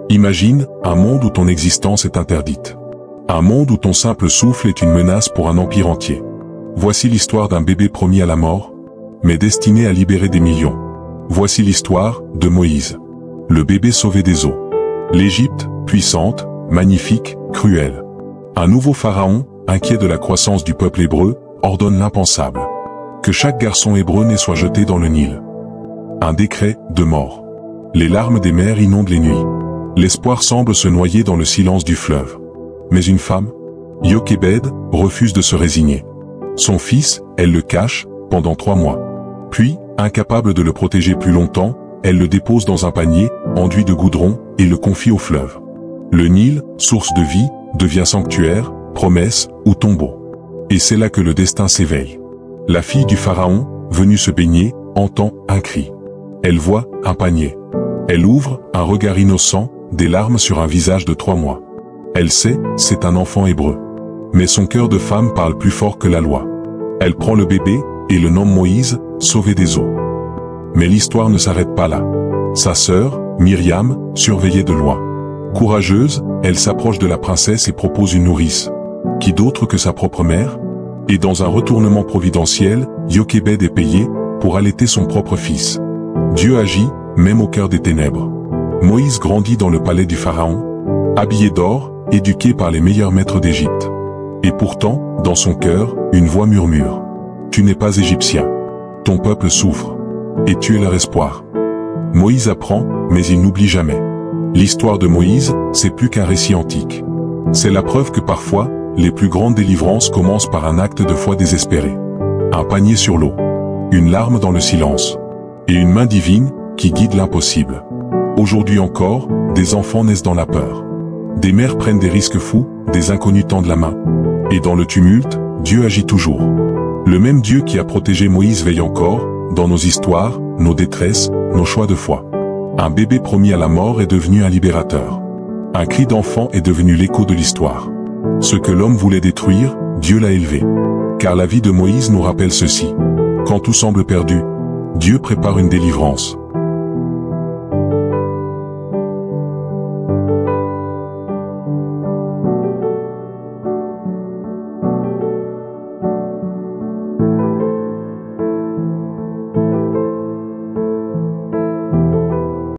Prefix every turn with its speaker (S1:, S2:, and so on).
S1: Imagine un monde où ton existence est interdite. Un monde où ton simple souffle est une menace pour un empire entier. Voici l'histoire d'un bébé promis à la mort, mais destiné à libérer des millions. Voici l'histoire de Moïse. Le bébé sauvé des eaux. L'Égypte, puissante, magnifique, cruelle. Un nouveau pharaon, inquiet de la croissance du peuple hébreu, ordonne l'impensable. Que chaque garçon hébreu né soit jeté dans le Nil. Un décret de mort. Les larmes des mères inondent les nuits. L'espoir semble se noyer dans le silence du fleuve. Mais une femme, Jochebed, refuse de se résigner. Son fils, elle le cache, pendant 3 mois. Puis, incapable de le protéger plus longtemps, elle le dépose dans un panier, enduit de goudron, et le confie au fleuve. Le Nil, source de vie, devient sanctuaire, promesse ou tombeau. Et c'est là que le destin s'éveille. La fille du pharaon, venue se baigner, entend un cri. Elle voit un panier. Elle ouvre, un regard innocent, des larmes sur un visage de 3 mois. Elle sait, c'est un enfant hébreu. Mais son cœur de femme parle plus fort que la loi. Elle prend le bébé, et le nomme Moïse, sauvé des eaux. Mais l'histoire ne s'arrête pas là. Sa sœur, Myriam, surveillait de loin. Courageuse, elle s'approche de la princesse et propose une nourrice. Qui d'autre que sa propre mère? Et dans un retournement providentiel, Jochebed est payée, pour allaiter son propre fils. Dieu agit, même au cœur des ténèbres. Moïse grandit dans le palais du pharaon, habillé d'or, éduqué par les meilleurs maîtres d'Égypte. Et pourtant, dans son cœur, une voix murmure. Tu n'es pas égyptien. Ton peuple souffre. Et tu es leur espoir. Moïse apprend, mais il n'oublie jamais. L'histoire de Moïse, c'est plus qu'un récit antique. C'est la preuve que parfois, les plus grandes délivrances commencent par un acte de foi désespéré. Un panier sur l'eau. Une larme dans le silence. Et une main divine, qui guide l'impossible. Aujourd'hui encore, des enfants naissent dans la peur. Des mères prennent des risques fous, des inconnus tendent la main. Et dans le tumulte, Dieu agit toujours. Le même Dieu qui a protégé Moïse veille encore, dans nos histoires, nos détresses, nos choix de foi. Un bébé promis à la mort est devenu un libérateur. Un cri d'enfant est devenu l'écho de l'histoire. Ce que l'homme voulait détruire, Dieu l'a élevé. Car la vie de Moïse nous rappelle ceci. Quand tout semble perdu, Dieu prépare une délivrance.